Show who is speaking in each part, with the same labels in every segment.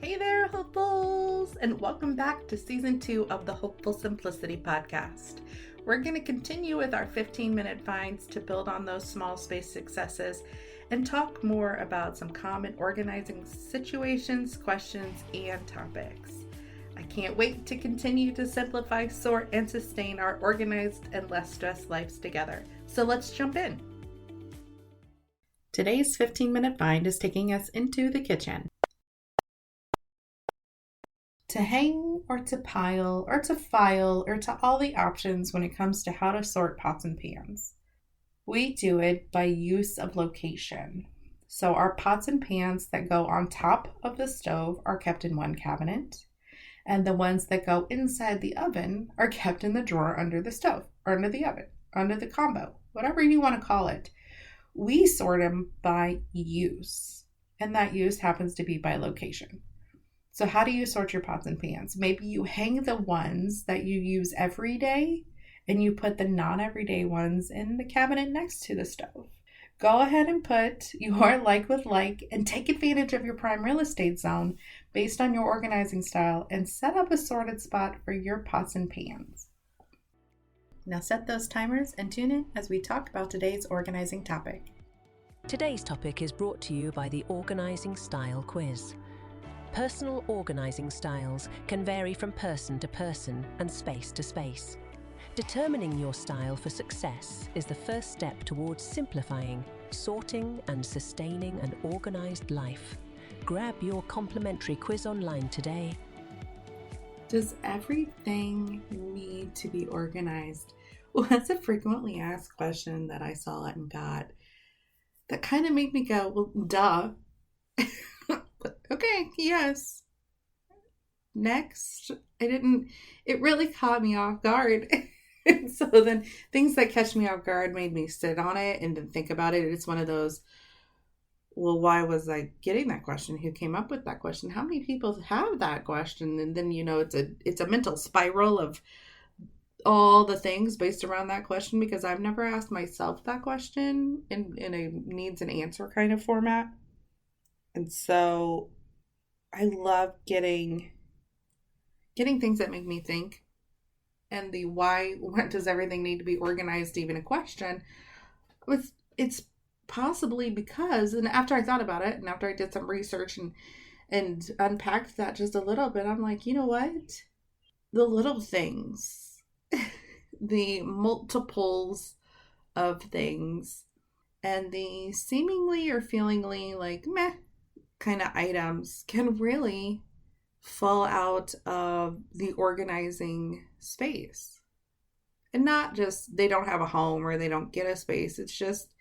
Speaker 1: Hey there, hopefuls, and welcome back to season 2 of the Hopeful Simplicity podcast. We're going to continue with our 15-minute finds to build on those small space successes and talk more about some common organizing situations, questions, and topics. I can't wait to continue to simplify, sort, and sustain our organized and less stressed lives together. So let's jump in. Today's 15-minute find is taking us into the kitchen. To hang or to pile or to file or to all the options when it comes to how to sort pots and pans. We do it by use of location. So our pots and pans that go on top of the stove are kept in one cabinet, and the ones that go inside the oven are kept in the drawer under the stove, or under the oven, under the combo, whatever you want to call it. We sort them by use, and that use happens to be by location. So how do you sort your pots and pans? Maybe you hang the ones that you use every day and you put the non-everyday ones in the cabinet next to the stove. Go ahead and put your like with like and take advantage of your prime real estate zone based on your organizing style and set up a sorted spot for your pots and pans. Now set those timers and tune in as we talk about today's organizing topic.
Speaker 2: Today's topic is brought to you by the Organizing Style Quiz. Personal organizing styles can vary from person to person and space to space. Determining your style for success is the first step towards simplifying, sorting, and sustaining an organized life. Grab your complimentary quiz online today.
Speaker 1: Does everything need to be organized? Well, that's a frequently asked question that I saw and got. That kind of made me go, well, duh. Okay, yes. Next, it really caught me off guard. So then things that catch me off guard made me sit on it and then think about it. It's one of those, well, why was I getting that question? Who came up with that question? How many people have that question? And then, it's a mental spiral of all the things based around that question because I've never asked myself that question in a needs and answer kind of format. And so I love getting things that make me think. And the why does everything need to be organized even a question? It's possibly because, and after I thought about it and after I did some research and unpacked that just a little bit, I'm like, you know what? The little things, the multiples of things, and the seemingly or feelingly like meh kind of items can really fall out of the organizing space. And not just they don't have a home or they don't get a space. It's just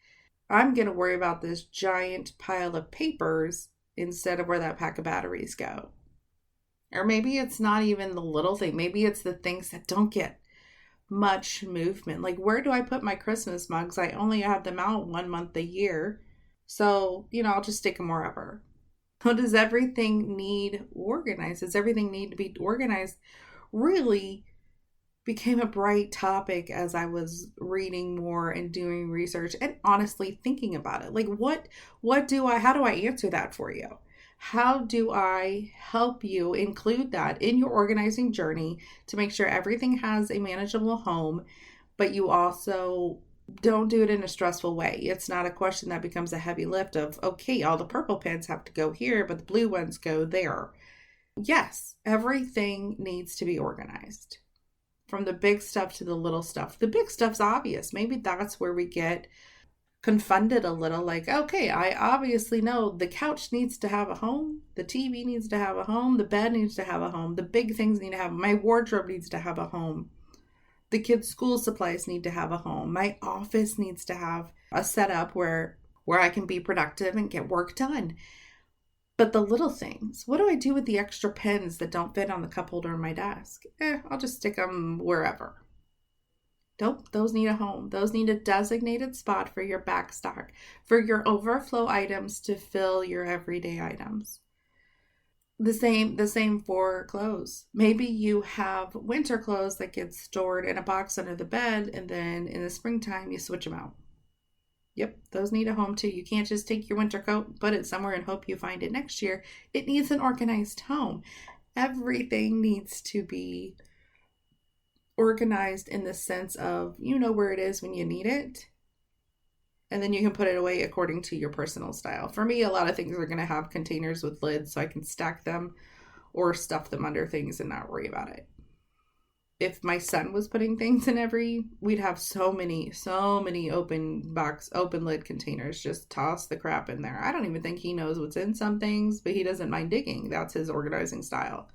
Speaker 1: I'm going to worry about this giant pile of papers instead of where that pack of batteries go. Or maybe it's not even the little thing. Maybe it's the things that don't get much movement. Like, where do I put my Christmas mugs? I only have them out 1 month a year. So, I'll just stick them wherever. How does everything need organized? Does everything need to be organized? Really became a bright topic as I was reading more and doing research and honestly thinking about it. Like, how do I answer that for you? How do I help you include that in your organizing journey to make sure everything has a manageable home, but you also don't do it in a stressful way? It's not a question that becomes a heavy lift of, okay, all the purple pens have to go here, but the blue ones go there. Yes, everything needs to be organized. From the big stuff to the little stuff. The big stuff's obvious. Maybe that's where we get confounded a little. Like, okay, I obviously know the couch needs to have a home. The TV needs to have a home. The bed needs to have a home. The big things need to have, my wardrobe needs to have a home. The kids' school supplies need to have a home. My office needs to have a setup where I can be productive and get work done. But the little things, what do I do with the extra pens that don't fit on the cup holder in my desk? I'll just stick them wherever. Nope, those need a home. Those need a designated spot for your backstock, for your overflow items to fill your everyday items. The same for clothes. Maybe you have winter clothes that get stored in a box under the bed, and then in the springtime you switch them out. Yep, those need a home too. You can't just take your winter coat, put it somewhere, and hope you find it next year. It needs an organized home. Everything needs to be organized in the sense of you know where it is when you need it, and then you can put it away according to your personal style. For me, a lot of things are going to have containers with lids so I can stack them or stuff them under things and not worry about it. If my son was putting things in we'd have so many open lid containers. Just toss the crap in there. I don't even think he knows what's in some things, but he doesn't mind digging. That's his organizing style.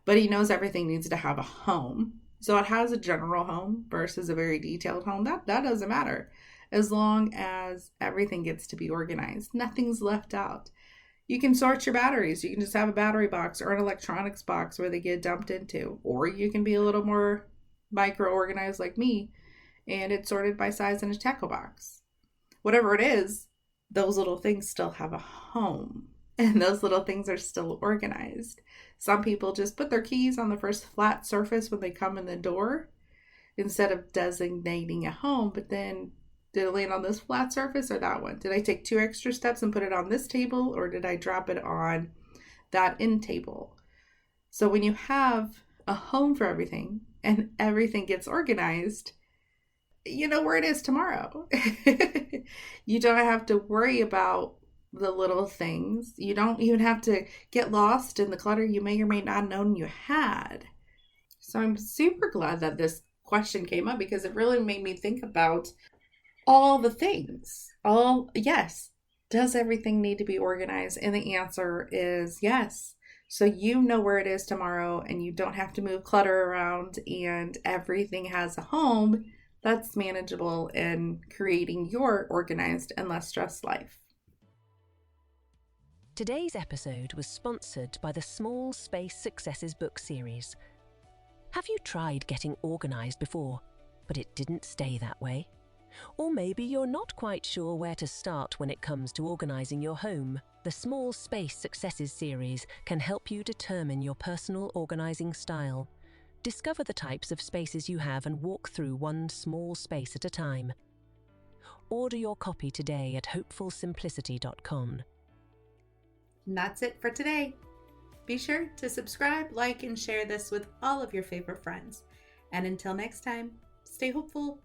Speaker 1: But he knows everything needs to have a home. So it has a general home versus a very detailed home. That doesn't matter. As long as everything gets to be organized. Nothing's left out. You can sort your batteries. You can just have a battery box or an electronics box where they get dumped into. Or you can be a little more micro-organized like me, and it's sorted by size in a tackle box. Whatever it is, those little things still have a home. And those little things are still organized. Some people just put their keys on the first flat surface when they come in the door instead of designating a home, but then did it land on this flat surface or that one? Did I take 2 extra steps and put it on this table, or did I drop it on that end table? So when you have a home for everything and everything gets organized, you know where it is tomorrow. You don't have to worry about the little things. You don't even have to get lost in the clutter you may or may not have known you had. So I'm super glad that this question came up because it really made me think about all the things. Yes. Does everything need to be organized? And the answer is yes. So you know where it is tomorrow and you don't have to move clutter around and everything has a home that's manageable in creating your organized and less stressed life.
Speaker 2: Today's episode was sponsored by the Small Space Successes book series. Have you tried getting organized before, but it didn't stay that way? Or maybe you're not quite sure where to start when it comes to organizing your home. The Small Space Successes series can help you determine your personal organizing style. Discover the types of spaces you have and walk through one small space at a time. Order your copy today at hopefulsimplicity.com.
Speaker 1: And that's it for today. Be sure to subscribe, like, and share this with all of your favorite friends. And until next time, stay hopeful.